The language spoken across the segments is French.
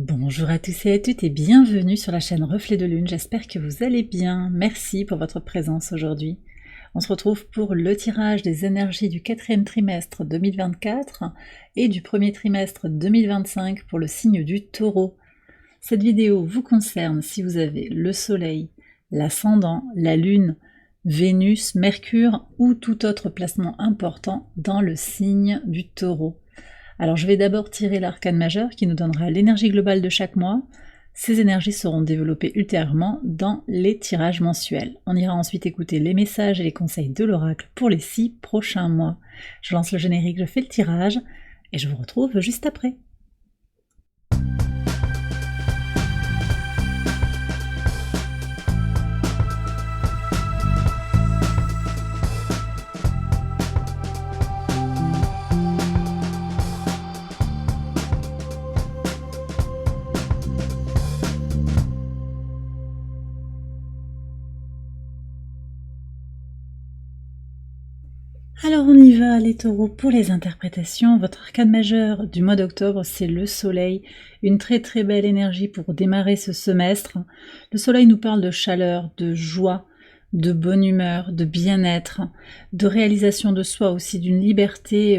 Bonjour à tous et à toutes et bienvenue sur la chaîne Reflet de Lune, j'espère que vous allez bien. Merci pour votre présence aujourd'hui. On se retrouve pour le tirage des énergies du quatrième trimestre 2024 et du premier trimestre 2025 pour le signe du Taureau. Cette vidéo vous concerne si vous avez le Soleil, l'Ascendant, la Lune, Vénus, Mercure ou tout autre placement important dans le signe du Taureau. Alors je vais d'abord tirer l'arcane majeur qui nous donnera l'énergie globale de chaque mois. Ces énergies seront développées ultérieurement dans les tirages mensuels. On ira ensuite écouter les messages et les conseils de l'oracle pour les 6 prochains mois. Je lance le générique, je fais le tirage et je vous retrouve juste après. Alors on y va les taureaux pour les interprétations. Votre arcane majeur du mois d'octobre, c'est le soleil. Une très très belle énergie pour démarrer ce semestre. Le soleil nous parle de chaleur, de joie, de bonne humeur, de bien-être, de réalisation de soi aussi, d'une liberté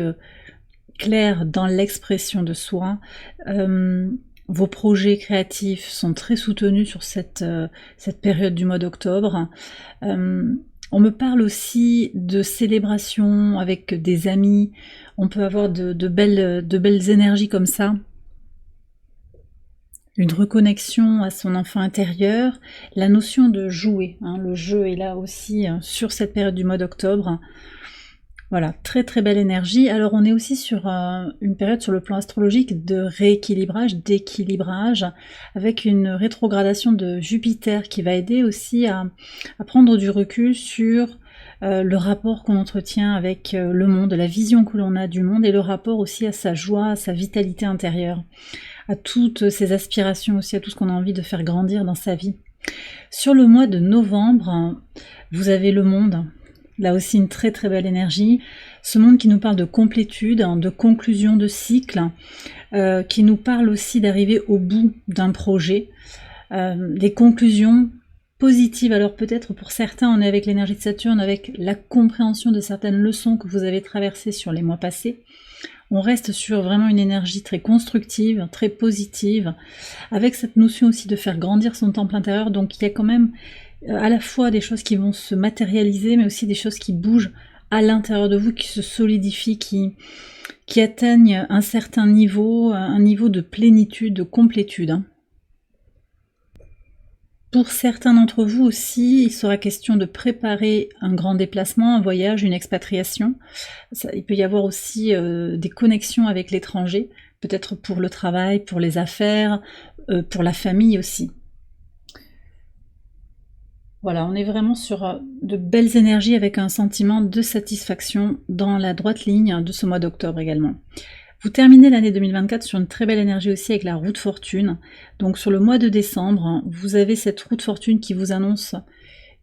claire dans l'expression de soi. Vos projets créatifs sont très soutenus sur cette période du mois d'octobre. On me parle aussi de célébration avec des amis, on peut avoir de belles énergies comme ça. Une reconnexion à son enfant intérieur, la notion de jouer, le jeu est là aussi sur cette période du mois d'octobre. Voilà, très très belle énergie. Alors on est aussi sur une période sur le plan astrologique de rééquilibrage, d'équilibrage, avec une rétrogradation de Jupiter qui va aider aussi à prendre du recul sur le rapport qu'on entretient avec le monde, la vision que l'on a du monde et le rapport aussi à sa joie, à sa vitalité intérieure, à toutes ses aspirations aussi, à tout ce qu'on a envie de faire grandir dans sa vie. Sur le mois de novembre, vous avez le monde. Là aussi une très très belle énergie, ce monde qui nous parle de complétude, de conclusion de cycle, qui nous parle aussi d'arriver au bout d'un projet, des conclusions positives. Alors peut-être pour certains on est avec l'énergie de Saturne, avec la compréhension de certaines leçons que vous avez traversées sur les mois passés. On reste sur vraiment une énergie très constructive, très positive, avec cette notion aussi de faire grandir son temple intérieur, donc il y a quand même à la fois des choses qui vont se matérialiser, mais aussi des choses qui bougent à l'intérieur de vous, qui se solidifient, qui atteignent un certain niveau, un niveau de plénitude, de complétude. Pour certains d'entre vous aussi, il sera question de préparer un grand déplacement, un voyage, une expatriation. Il peut y avoir aussi des connexions avec l'étranger, peut-être pour le travail, pour les affaires, pour la famille aussi. Voilà, on est vraiment sur de belles énergies avec un sentiment de satisfaction dans la droite ligne de ce mois d'octobre également. Vous terminez l'année 2024 sur une très belle énergie aussi avec la roue de fortune. Donc sur le mois de décembre, vous avez cette roue de fortune qui vous annonce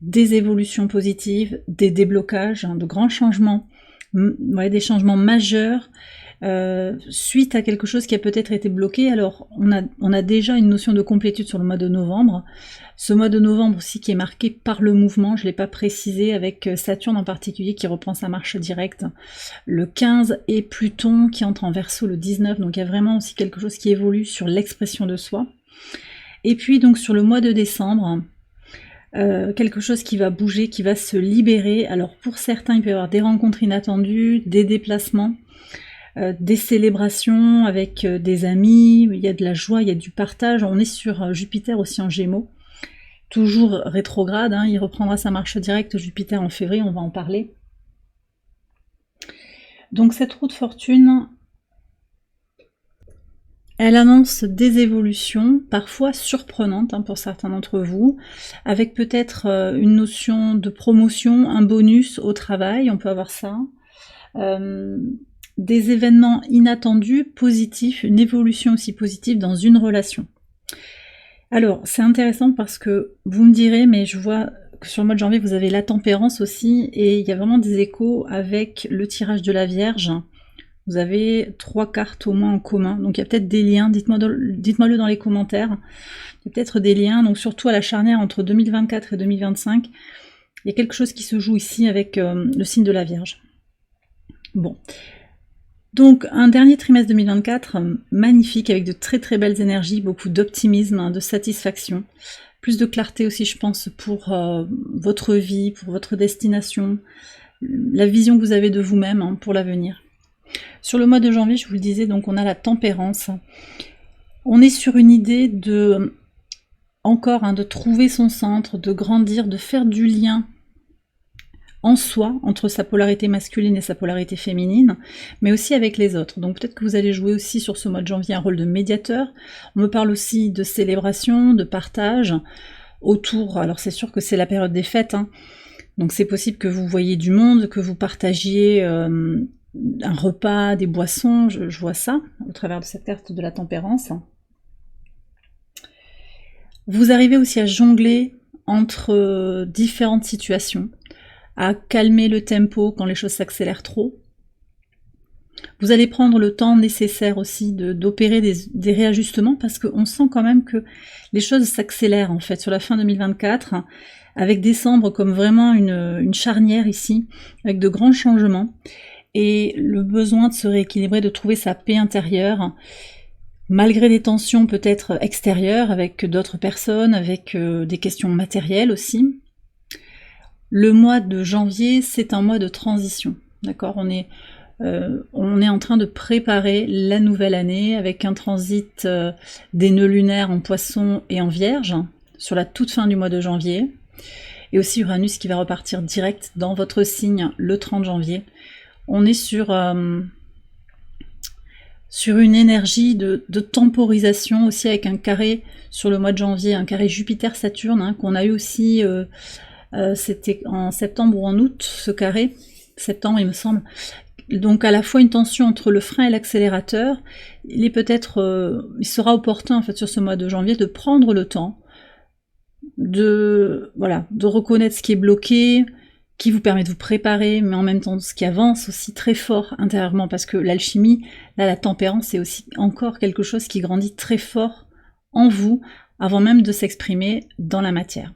des évolutions positives, des déblocages, de grands changements, des changements majeurs, suite à quelque chose qui a peut-être été bloqué. Alors on a déjà une notion de complétude sur le mois de novembre. Ce mois de novembre aussi qui est marqué par le mouvement, je ne l'ai pas précisé, avec Saturne en particulier qui reprend sa marche directe le 15 et Pluton qui entre en Verseau le 19, donc il y a vraiment aussi quelque chose qui évolue sur l'expression de soi. Et puis donc sur le mois de décembre, quelque chose qui va bouger, qui va se libérer. Alors pour certains il peut y avoir des rencontres inattendues, des déplacements, des célébrations avec des amis, il y a de la joie, il y a du partage. On est sur Jupiter aussi en Gémeaux, toujours rétrograde, il reprendra sa marche directe Jupiter en février, on va en parler. Donc cette roue de fortune, elle annonce des évolutions, parfois surprenantes pour certains d'entre vous, avec peut-être une notion de promotion, un bonus au travail, on peut avoir ça. Des événements inattendus, positifs, une évolution aussi positive dans une relation. Alors, c'est intéressant parce que vous me direz, mais je vois que sur le mois de janvier, vous avez la tempérance aussi, et il y a vraiment des échos avec le tirage de la Vierge, Vous avez 3 cartes au moins en commun, donc il y a peut-être des liens, dites-moi-le dans les commentaires. Il y a peut-être des liens, donc surtout à la charnière entre 2024 et 2025, il y a quelque chose qui se joue ici avec le signe de la Vierge. Bon. Donc un dernier trimestre 2024 magnifique, avec de très très belles énergies, beaucoup d'optimisme, de satisfaction, plus de clarté aussi je pense pour votre vie, pour votre destination, la vision que vous avez de vous-même pour l'avenir. Sur le mois de janvier, je vous le disais, donc on a la tempérance. On est sur une idée de, encore, de trouver son centre, de grandir, de faire du lien en soi, entre sa polarité masculine et sa polarité féminine, mais aussi avec les autres. Donc peut-être que vous allez jouer aussi sur ce mois de janvier un rôle de médiateur. On me parle aussi de célébration, de partage, autour, alors c'est sûr que c'est la période des fêtes, donc c'est possible que vous voyez du monde, que vous partagiez un repas, des boissons, je vois ça, au travers de cette carte de la tempérance. Vous arrivez aussi à jongler entre différentes situations, à calmer le tempo quand les choses s'accélèrent trop. Vous allez prendre le temps nécessaire aussi d'opérer des réajustements, parce qu'on sent quand même que les choses s'accélèrent en fait sur la fin 2024, avec décembre comme vraiment une charnière ici, avec de grands changements, et le besoin de se rééquilibrer, de trouver sa paix intérieure, malgré des tensions peut-être extérieures avec d'autres personnes, avec des questions matérielles aussi. Le mois de janvier, c'est un mois de transition, d'accord ? On est en train de préparer la nouvelle année avec un transit des nœuds lunaires en Poisson et en Vierge sur la toute fin du mois de janvier, et aussi Uranus qui va repartir direct dans votre signe le 30 janvier. On est sur une énergie de temporisation aussi, avec un carré sur le mois de janvier, un carré Jupiter-Saturne qu'on a eu aussi, c'était en septembre ou en août, ce carré, septembre il me semble. Donc à la fois une tension entre le frein et l'accélérateur. Il sera opportun en fait sur ce mois de janvier de prendre le temps de reconnaître ce qui est bloqué, qui vous permet de vous préparer, mais en même temps ce qui avance aussi très fort intérieurement, parce que l'alchimie, là la tempérance, c'est aussi encore quelque chose qui grandit très fort en vous, avant même de s'exprimer dans la matière.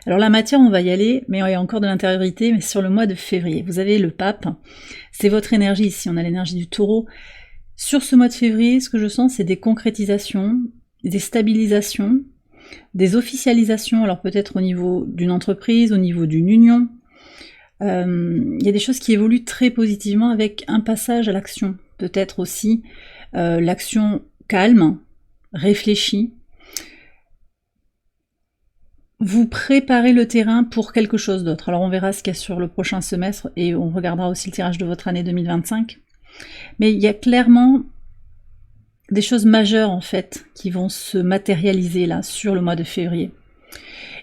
Alors la matière, on va y aller, mais il y a encore de l'intériorité, mais sur le mois de février. Vous avez le pape, c'est votre énergie ici, on a l'énergie du taureau. Sur ce mois de février, ce que je sens, c'est des concrétisations, des stabilisations, des officialisations, alors peut-être au niveau d'une entreprise, au niveau d'une union. Il y a des choses qui évoluent très positivement avec un passage à l'action. Peut-être aussi l'action calme, réfléchie. Vous préparez le terrain pour quelque chose d'autre. Alors on verra ce qu'il y a sur le prochain semestre et on regardera aussi le tirage de votre année 2025. Mais il y a clairement des choses majeures en fait qui vont se matérialiser là sur le mois de février.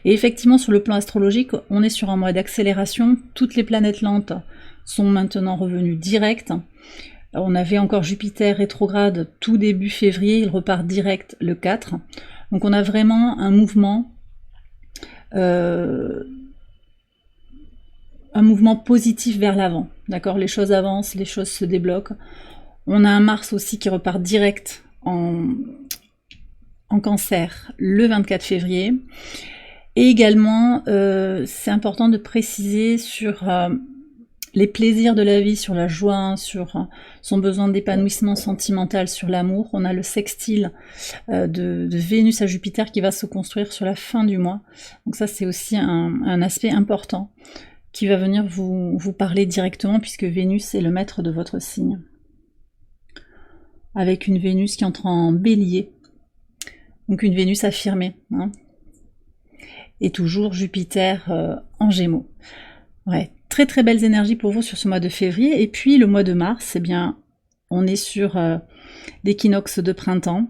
Et effectivement sur le plan astrologique, on est sur un mois d'accélération. Toutes les planètes lentes sont maintenant revenues directes. On avait encore Jupiter rétrograde tout début février, il repart direct le 4. Donc on a vraiment un mouvement positif vers l'avant, d'accord ? Les choses avancent, les choses se débloquent. On a un Mars aussi qui repart direct en Cancer le 24 février. Et également, c'est important de préciser sur les plaisirs de la vie, sur la joie, sur son besoin d'épanouissement sentimental, sur l'amour. On a le sextile de Vénus à Jupiter qui va se construire sur la fin du mois. Donc ça, c'est aussi un aspect important qui va venir vous parler directement, puisque Vénus est le maître de votre signe. Avec une Vénus qui entre en Bélier, donc une Vénus affirmée, et toujours Jupiter en Gémeaux. Ouais, très très belles énergies pour vous sur ce mois de février. Et puis le mois de mars, eh bien, on est sur l'équinoxe de printemps.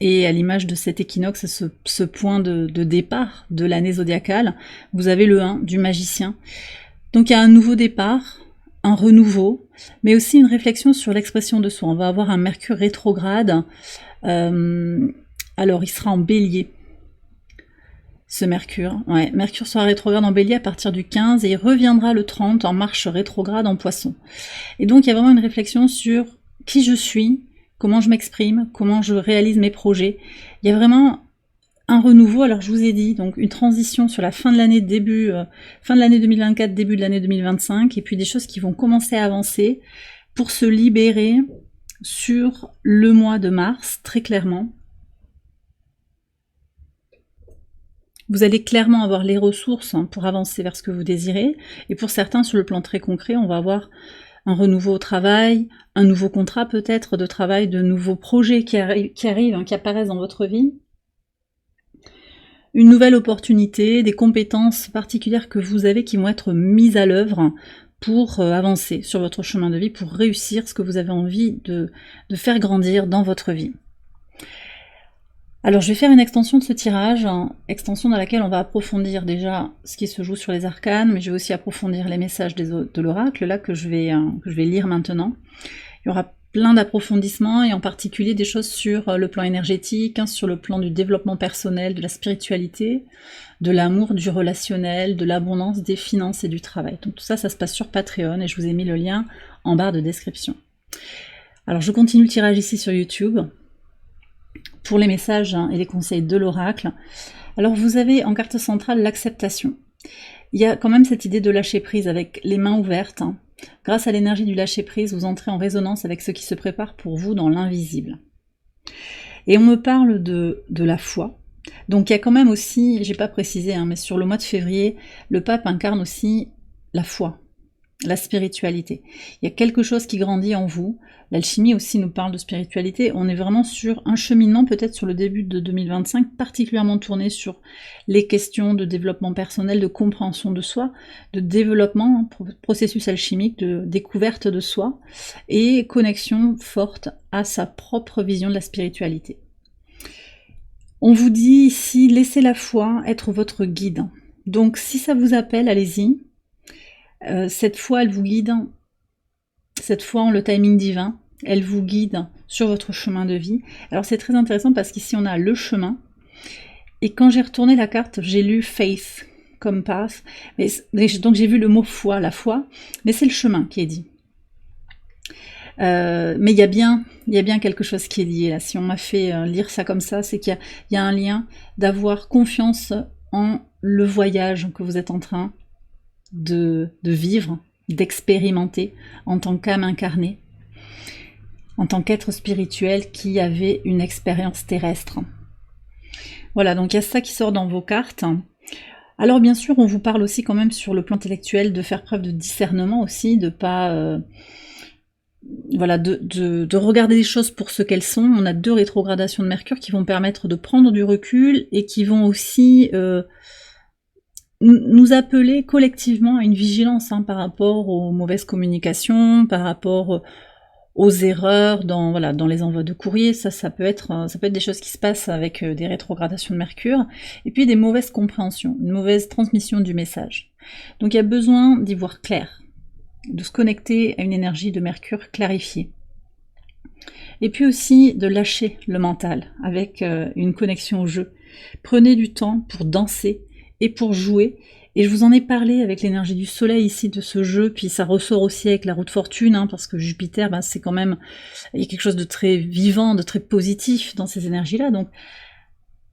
Et à l'image de cet équinoxe, ce point de départ de l'année zodiacale, vous avez le 1 du magicien. Donc il y a un nouveau départ, un renouveau, mais aussi une réflexion sur l'expression de soi. On va avoir un Mercure rétrograde, alors il sera en Bélier ce Mercure. Ouais, Mercure sera rétrograde en Bélier à partir du 15 et il reviendra le 30 en marche rétrograde en Poisson. Et donc il y a vraiment une réflexion sur qui je suis, comment je m'exprime, comment je réalise mes projets. Il y a vraiment un renouveau, alors je vous ai dit, donc une transition sur la fin de l'année, fin de l'année 2024, début de l'année 2025, et puis des choses qui vont commencer à avancer pour se libérer sur le mois de mars, très clairement. Vous allez clairement avoir les ressources pour avancer vers ce que vous désirez, et pour certains, sur le plan très concret, on va avoir un renouveau au travail, un nouveau contrat peut-être de travail, de nouveaux projets qui arrivent, qui apparaissent dans votre vie, une nouvelle opportunité, des compétences particulières que vous avez qui vont être mises à l'œuvre pour avancer sur votre chemin de vie, pour réussir ce que vous avez envie de faire grandir dans votre vie. Alors je vais faire une extension de ce tirage, extension dans laquelle on va approfondir déjà ce qui se joue sur les arcanes, mais je vais aussi approfondir les messages de l'oracle, là que je vais lire maintenant. Il y aura plein d'approfondissements, et en particulier des choses sur le plan énergétique, sur le plan du développement personnel, de la spiritualité, de l'amour, du relationnel, de l'abondance, des finances et du travail. Donc tout ça, ça se passe sur Patreon, et je vous ai mis le lien en barre de description. Alors je continue le tirage ici sur YouTube, pour les messages et les conseils de l'oracle. Alors vous avez en carte centrale l'acceptation. Il y a quand même cette idée de lâcher prise avec les mains ouvertes. Grâce à l'énergie du lâcher prise, vous entrez en résonance avec ce qui se prépare pour vous dans l'invisible. Et on me parle de la foi. Donc il y a quand même aussi, j'ai pas précisé, mais sur le mois de février, le pape incarne aussi la foi, la spiritualité. Il y a quelque chose qui grandit en vous. L'alchimie aussi nous parle de spiritualité. On est vraiment sur un cheminement, peut-être sur le début de 2025, particulièrement tourné sur les questions de développement personnel, de compréhension de soi, de développement, processus alchimique, de découverte de soi, et connexion forte à sa propre vision de la spiritualité. On vous dit ici, laissez la foi être votre guide. Donc si ça vous appelle, allez-y. Cette foi, elle vous guide, cette foi en le timing divin, elle vous guide sur votre chemin de vie. Alors c'est très intéressant parce qu'ici on a le chemin, et quand j'ai retourné la carte, j'ai lu faith comme path, donc j'ai vu le mot foi, la foi, mais c'est le chemin qui est dit. Mais il y a bien quelque chose qui est lié là. Si on m'a fait lire ça comme ça, c'est qu'il y a un lien d'avoir confiance en le voyage que vous êtes en train de vivre, d'expérimenter en tant qu'âme incarnée, en tant qu'être spirituel qui avait une expérience terrestre. Voilà, donc il y a ça qui sort dans vos cartes. Alors bien sûr, on vous parle aussi quand même sur le plan intellectuel de faire preuve de discernement aussi, de pas... voilà, de regarder les choses pour ce qu'elles sont. On a 2 rétrogradations de Mercure qui vont permettre de prendre du recul et qui vont aussi... nous appeler collectivement à une vigilance par rapport aux mauvaises communications, par rapport aux erreurs dans les envois de courrier. Ça peut être des choses qui se passent avec des rétrogradations de Mercure, et puis des mauvaises compréhensions, une mauvaise transmission du message. Donc il y a besoin d'y voir clair, de se connecter à une énergie de Mercure clarifiée. Et puis aussi de lâcher le mental avec une connexion au jeu. Prenez du temps pour danser et pour jouer, et je vous en ai parlé avec l'énergie du soleil ici de ce jeu, puis ça ressort aussi avec la roue de fortune, parce que Jupiter, c'est quand même, il y a quelque chose de très vivant, de très positif dans ces énergies-là, donc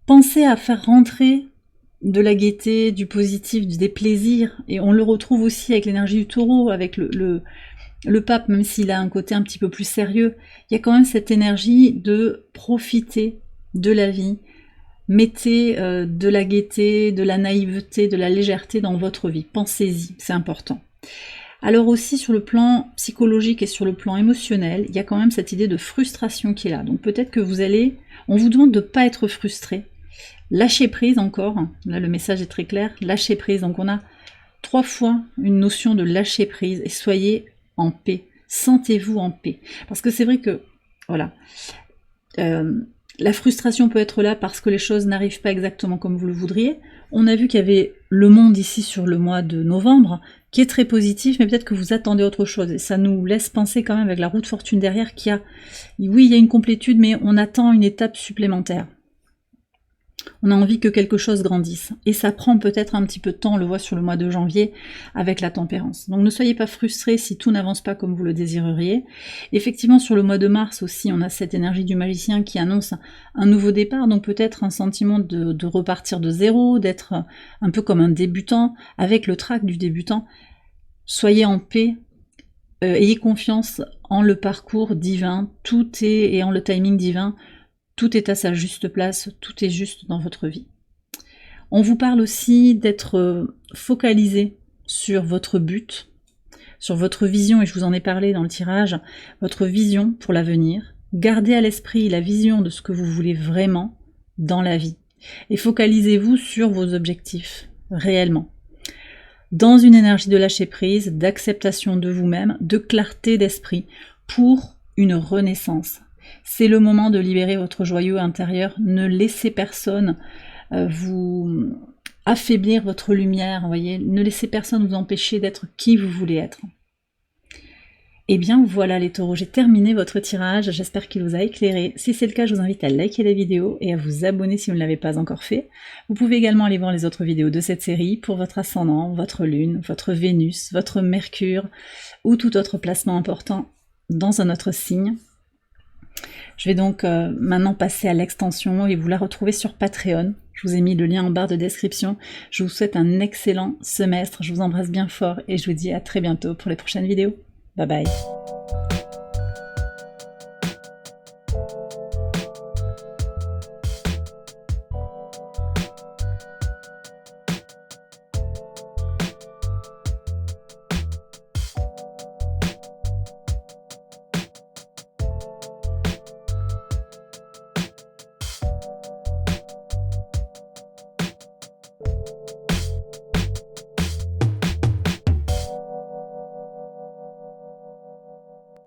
pensez à faire rentrer de la gaieté, du positif, des plaisirs, et on le retrouve aussi avec l'énergie du taureau, avec le pape, même s'il a un côté un petit peu plus sérieux, il y a quand même cette énergie de profiter de la vie. Mettez de la gaieté, de la naïveté, de la légèreté dans votre vie. Pensez-y, c'est important. Alors aussi sur le plan psychologique et sur le plan émotionnel, il y a quand même cette idée de frustration qui est là. Donc peut-être que on vous demande de ne pas être frustré. Lâchez prise encore, là le message est très clair, lâchez prise. Donc on a 3 fois une notion de lâcher prise, et soyez en paix. Sentez-vous en paix. Parce que c'est vrai que, voilà... la frustration peut être là parce que les choses n'arrivent pas exactement comme vous le voudriez. On a vu qu'il y avait le monde ici sur le mois de novembre, qui est très positif, mais peut-être que vous attendez autre chose. Et ça nous laisse penser quand même avec la roue de fortune derrière qu'il y a... Oui, il y a une complétude, mais on attend une étape supplémentaire. On a envie que quelque chose grandisse. Et ça prend peut-être un petit peu de temps, on le voit sur le mois de janvier avec la tempérance. Donc ne soyez pas frustrés si tout n'avance pas comme vous le désireriez. Effectivement, sur le mois de mars aussi, on a cette énergie du magicien qui annonce un nouveau départ, donc peut-être un sentiment de repartir de zéro, d'être un peu comme un débutant, avec le trac du débutant. Soyez en paix, ayez confiance en le parcours divin, et en le timing divin. Tout est à sa juste place, tout est juste dans votre vie. On vous parle aussi d'être focalisé sur votre but, sur votre vision, et je vous en ai parlé dans le tirage, votre vision pour l'avenir. Gardez à l'esprit la vision de ce que vous voulez vraiment dans la vie. Et focalisez-vous sur vos objectifs, réellement. Dans une énergie de lâcher prise, d'acceptation de vous-même, de clarté d'esprit, pour une renaissance. C'est le moment de libérer votre joyau intérieur. Ne laissez personne vous affaiblir votre lumière, voyez. Ne laissez personne vous empêcher d'être qui vous voulez être. Et bien voilà les taureaux, j'ai terminé votre tirage, j'espère qu'il vous a éclairé. Si c'est le cas, je vous invite à liker la vidéo et à vous abonner si vous ne l'avez pas encore fait. Vous pouvez également aller voir les autres vidéos de cette série pour votre ascendant, votre lune, votre Vénus, votre Mercure ou tout autre placement important dans un autre signe. Je vais donc maintenant passer à l'extension et vous la retrouvez sur Patreon. Je vous ai mis le lien en barre de description. Je vous souhaite un excellent semestre, je vous embrasse bien fort et je vous dis à très bientôt pour les prochaines vidéos. Bye bye.